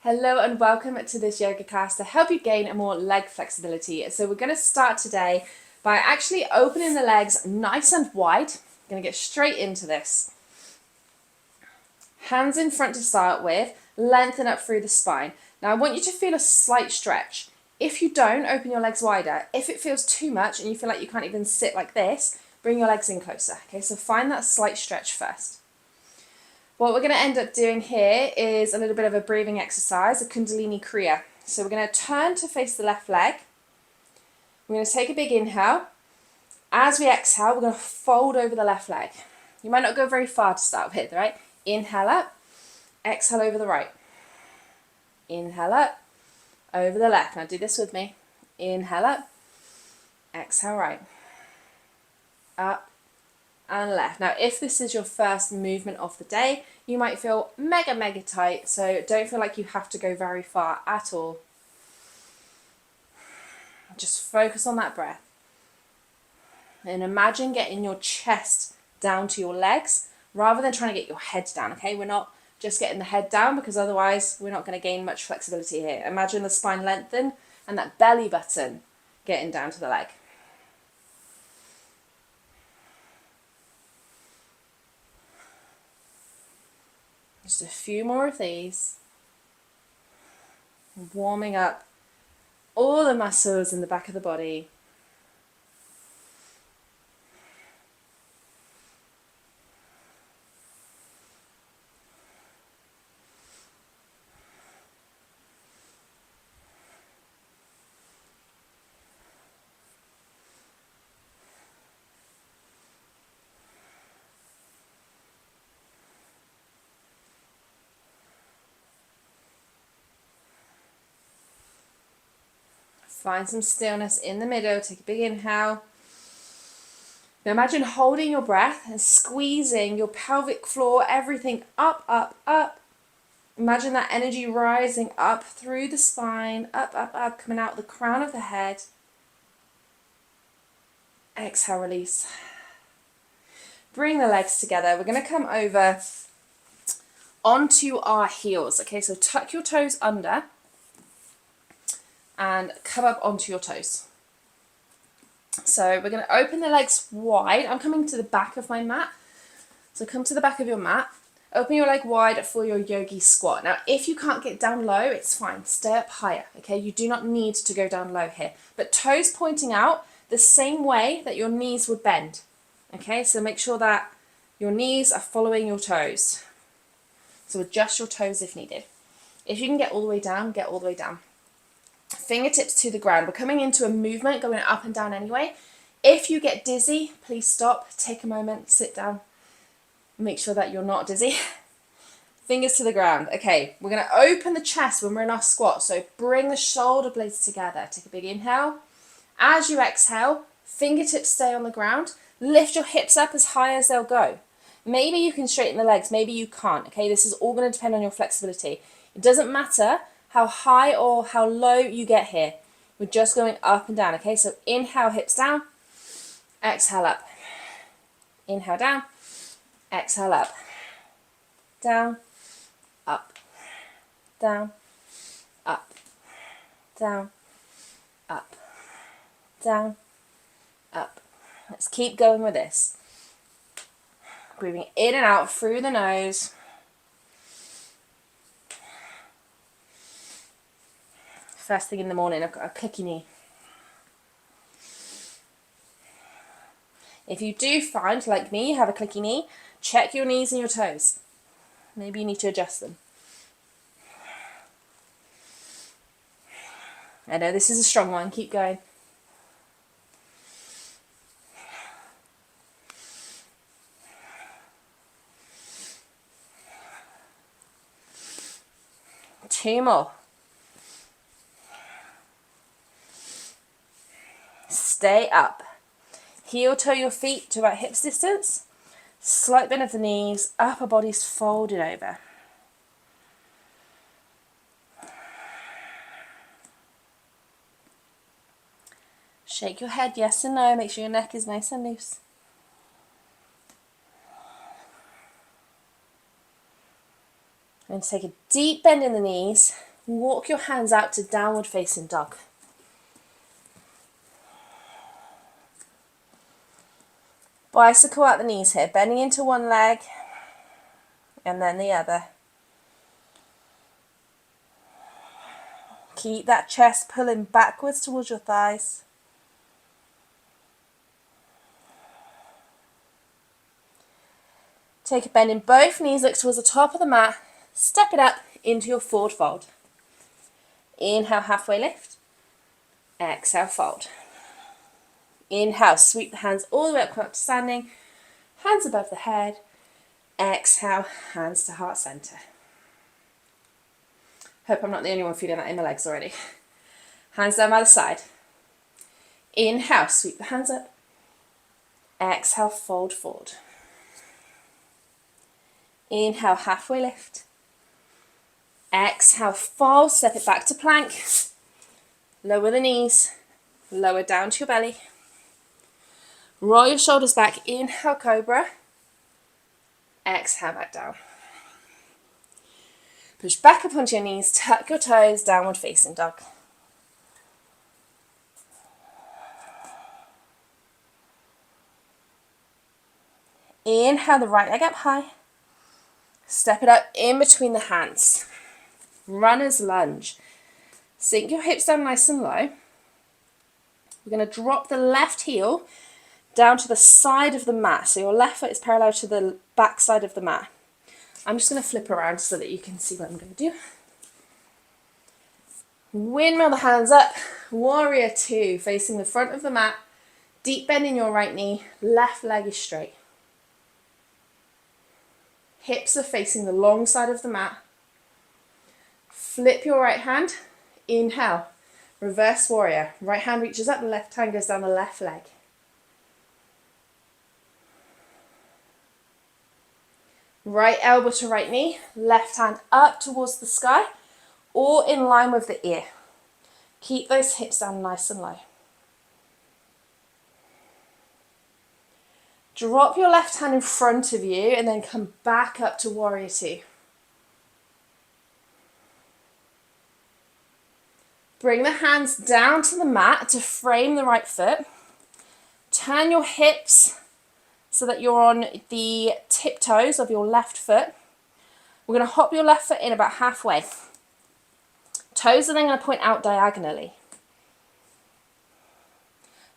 Hello and welcome to this yoga class to help you gain more leg flexibility. So we're going to start today by actually opening the legs nice and wide. I'm going to get straight into this. Hands in front to start with, lengthen up through the spine. Now I want you to feel a slight stretch. If you don't, open your legs wider. If it feels too much and you feel like you can't even sit like this, bring your legs in closer. Okay, so find that slight stretch first. What we're going to end up doing here is a little bit of a breathing exercise, a kundalini kriya. So we're going to turn to face the left leg. We're going to take a big inhale. As we exhale, we're going to fold over the left leg. You might not go very far to start with, right? Inhale up, exhale over the right. Inhale up, over the left. Now do this with me. Inhale up, exhale right. Up and left. Now if this is your first movement of the day, you might feel mega tight, so don't feel like you have to go very far at all. Just focus on that breath. And imagine getting your chest down to your legs rather than trying to get your head down, okay? We're not just getting the head down because otherwise we're not going to gain much flexibility here. Imagine the spine lengthen and that belly button getting down to the leg. Just a few more of these. Warming up all the muscles in the back of the body. Find some stillness in the middle. Take a big inhale. Now imagine holding your breath and squeezing your pelvic floor, everything up, up, up. Imagine that energy rising up through the spine, up, up, up, coming out the crown of the head. Exhale, release. Bring the legs together. We're going to come over onto our heels. Okay, so tuck your toes under and come up onto your toes. So we're going to open the legs wide. I'm coming to the back of my mat. So come to the back of your mat. Open your leg wide for your yogi squat. Now, if you can't get down low, it's fine. Stay up higher, okay? You do not need to go down low here. But toes pointing out the same way that your knees would bend, okay? So make sure that your knees are following your toes. So adjust your toes if needed. If you can get all the way down, get all the way down. Fingertips to the ground. We're coming into a movement, going up and down anyway. If you get dizzy, please stop, take a moment, sit down. Make sure that you're not dizzy. Fingers to the ground. Okay, we're going to open the chest when we're in our squat. So bring the shoulder blades together. Take a big inhale. As you exhale, fingertips stay on the ground. Lift your hips up as high as they'll go. Maybe you can straighten the legs, maybe you can't. Okay, this is all going to depend on your flexibility. It doesn't matter how high or how low you get here. We're just going up and down, okay? So inhale, hips down, exhale up. Inhale down, exhale up. Down, up, down, up, down, up, down, up. Let's keep going with this. Breathing in and out through the nose. First thing in the morning, I've got a clicky knee. If you do find, like me, you have a clicky knee, check your knees and your toes. Maybe you need to adjust them. I know this is a strong one, keep going. Two more. Stay up. Heel toe your feet to about hips distance. Slight bend of the knees, upper body's folded over. Shake your head yes and no, make sure your neck is nice and loose. I'm going to take a deep bend in the knees, Walk your hands out to downward facing dog. Bicycle out the knees here, bending into one leg and then the other. Keep that chest pulling backwards towards your thighs. Take a bend in both knees, look towards the top of the mat, step it up into your forward fold. Inhale, halfway lift. Exhale, fold. Inhale, sweep the hands all the way up, come up to standing. Hands above the head. Exhale, hands to heart center. Hope I'm not the only one feeling that in my legs already. Hands down by the side. Inhale, sweep the hands up. Exhale, fold forward. Inhale, halfway lift. Exhale, fold, step it back to plank. Lower the knees, lower down to your belly. Roll your shoulders back, inhale, cobra. Exhale, back down. Push back up onto your knees, tuck your toes, downward facing dog. Inhale the right leg up high. Step it up in between the hands. Runner's lunge. Sink your hips down nice and low. We're going to drop the left heel down to the side of the mat. So your left foot is parallel to the back side of the mat. I'm just going to flip around so that you can see what I'm going to do. Windmill the hands up. Warrior two, facing the front of the mat. Deep bend in your right knee. Left leg is straight. Hips are facing the long side of the mat. Flip your right hand. Inhale. Reverse warrior. Right hand reaches up, the left hand goes down the left leg. Right elbow to right knee, left hand up towards the sky, or in line with the ear. Keep those hips down nice and low. Drop your left hand in front of you and then come back up to warrior two. Bring the hands down to the mat to frame the right foot. Turn your hips so that you're on the tiptoes of your left foot. We're going to hop your left foot in about halfway. Toes are then going to point out diagonally.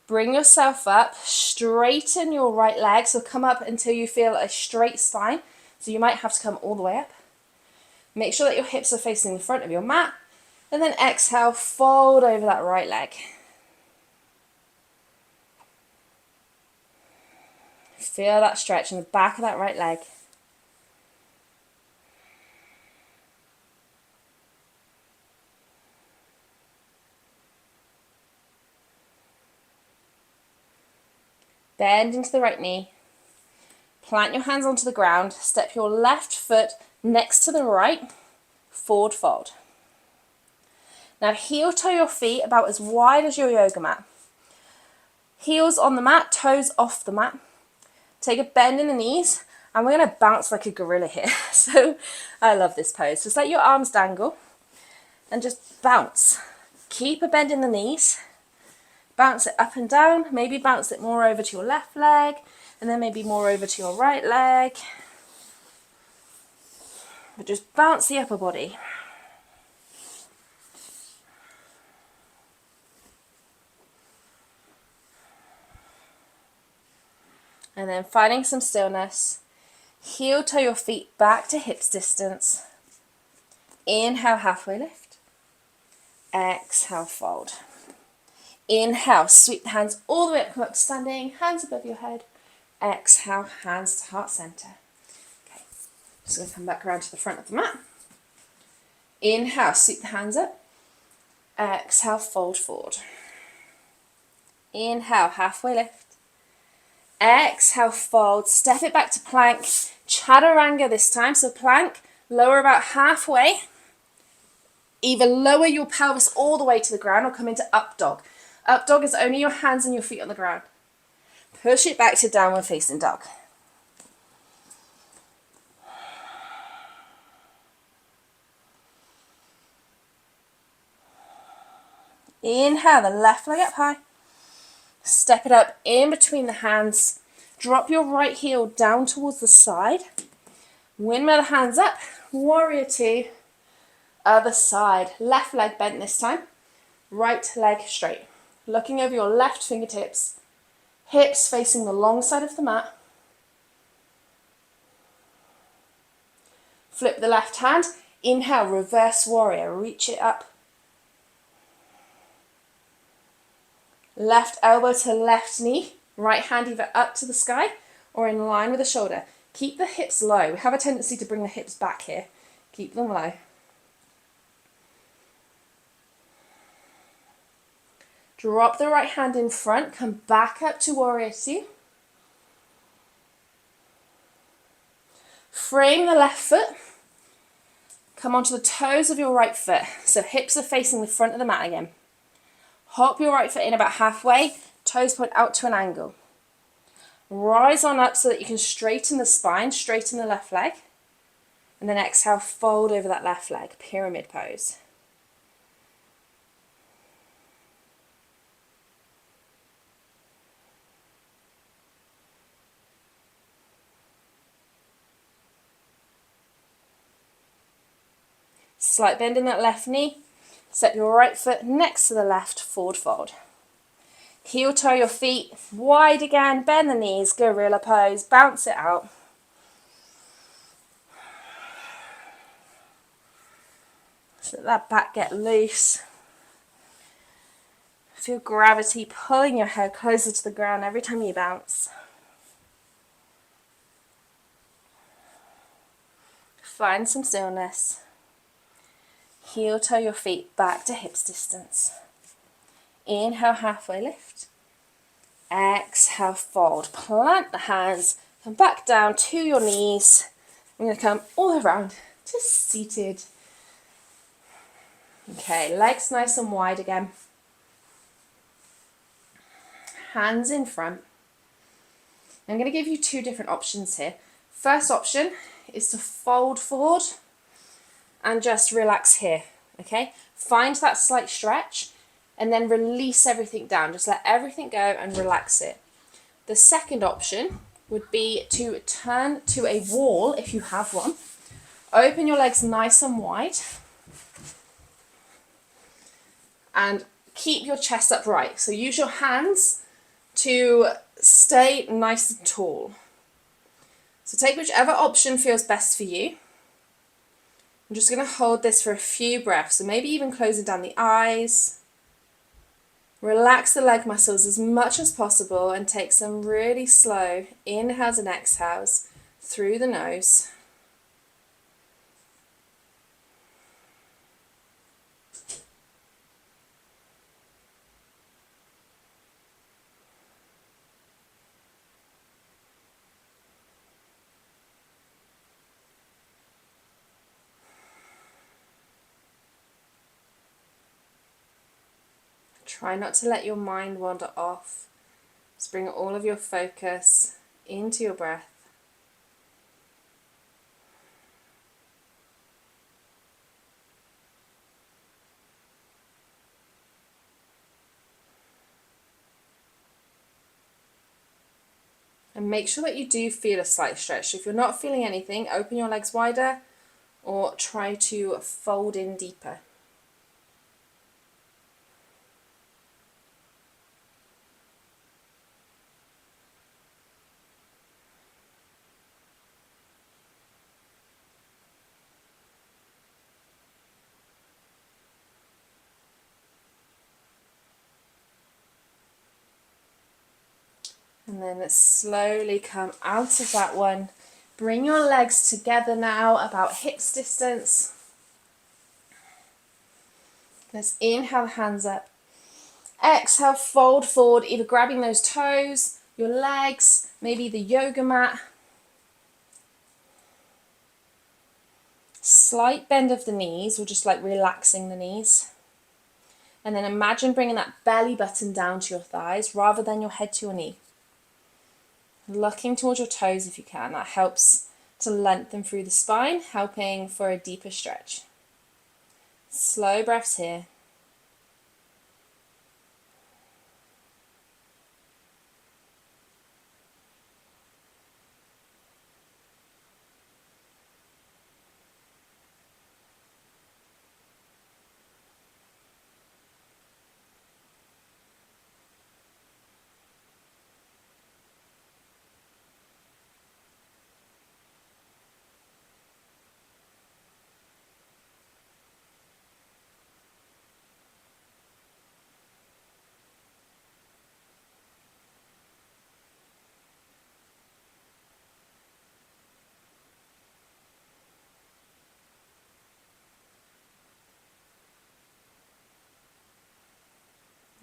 Bring yourself up, straighten your right leg, so come up until you feel a straight spine. So you might have to come all the way up. Make sure that your hips are facing the front of your mat. And then exhale, fold over that right leg. Feel that stretch in the back of that right leg. Bend into the right knee. Plant your hands onto the ground. Step your left foot next to the right. Forward fold. Now heel toe your feet about as wide as your yoga mat. Heels on the mat, toes off the mat. Take a bend in the knees, and we're going to bounce like a gorilla here. So I love this pose. Just let your arms dangle and just bounce. Keep a bend in the knees. Bounce it up and down. Maybe bounce it more over to your left leg, and then maybe more over to your right leg. But just bounce the upper body. And then finding some stillness, heel toe your feet back to hips distance. Inhale, halfway lift. Exhale, fold. Inhale, sweep the hands all the way up, come up to standing, hands above your head. Exhale, hands to heart center. Okay, just going to come back around to the front of the mat. Inhale, sweep the hands up. Exhale, fold forward. Inhale, halfway lift. Exhale, fold, step it back to plank, chaturanga this time, so plank, lower about halfway, either lower your pelvis all the way to the ground or come into up dog. Up dog is only your hands and your feet on the ground. Push it back to downward facing dog. Inhale the left leg up high. Step it up in between the hands. Drop your right heel down towards the side. Windmill the hands up. Warrior two. Other side. Left leg bent this time. Right leg straight. Looking over your left fingertips. Hips facing the long side of the mat. Flip the left hand. Inhale, reverse warrior. Reach it up. Left elbow to left knee. Right hand either up to the sky or in line with the shoulder. Keep the hips low. We have a tendency to bring the hips back here. Keep them low. Drop the right hand in front. Come back up to warrior two. Frame the left foot. Come onto the toes of your right foot. So hips are facing the front of the mat again. Hop your right foot in about halfway. Toes point out to an angle. Rise on up so that you can straighten the spine, straighten the left leg. And then exhale, fold over that left leg, pyramid pose. Slight bend in that left knee. Step your right foot next to the left, forward fold. Heel toe your feet wide again, bend the knees, gorilla pose, bounce it out. So let that back get loose. Feel gravity pulling your head closer to the ground every time you bounce. Find some stillness. Heel toe your feet back to hips distance. Inhale, halfway lift. Exhale, fold. Plant the hands. Come back down to your knees. I'm going to come all the way around to seated. Okay, legs nice and wide again. Hands in front. I'm going to give you two different options here. First option is to fold forward and just relax here, okay? Find that slight stretch and then release everything down. Just let everything go and relax it. The second option would be to turn to a wall if you have one. Open your legs nice and wide and keep your chest upright. So use your hands to stay nice and tall. So take whichever option feels best for you. I'm just going to hold this for a few breaths, so maybe even closing down the eyes. Relax the leg muscles as much as possible and take some really slow inhales and exhales through the nose. Try not to let your mind wander off. Just bring all of your focus into your breath. And make sure that you do feel a slight stretch. So if you're not feeling anything, open your legs wider or try to fold in deeper. And then let's slowly come out of that one. Bring your legs together now, about hips distance. Let's inhale, hands up. Exhale, fold forward, either grabbing those toes, your legs, maybe the yoga mat. Slight bend of the knees, or just like relaxing the knees. And then imagine bringing that belly button down to your thighs rather than your head to your knee. Looking towards your toes if you can. That helps to lengthen through the spine, helping for a deeper stretch. Slow breaths here.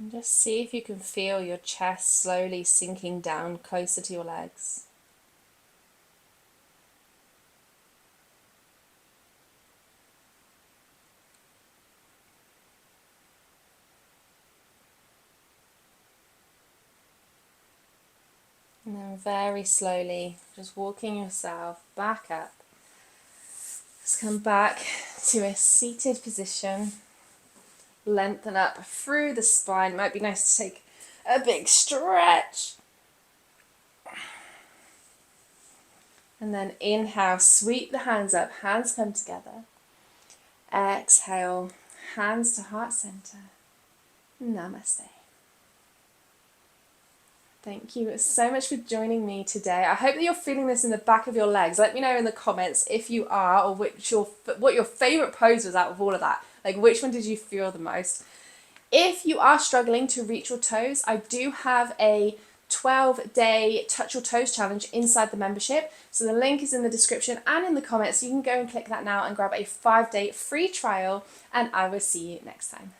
And just see if you can feel your chest slowly sinking down closer to your legs. And then very slowly, just walking yourself back up. Just come back to a seated position. Lengthen up through the spine. Might be nice to take a big stretch. And then inhale, sweep the hands up, hands come together. Exhale, hands to heart center. Namaste. Thank you so much for joining me today. I hope that you're feeling this in the back of your legs. Let me know in the comments if you are, or what your favorite pose was out of all of that. Like, which one did you feel the most? If you are struggling to reach your toes, I do have a 12-day Touch Your Toes challenge inside the membership. So the link is in the description and in the comments. So you can go and click that now and grab a 5-day free trial, and I will see you next time.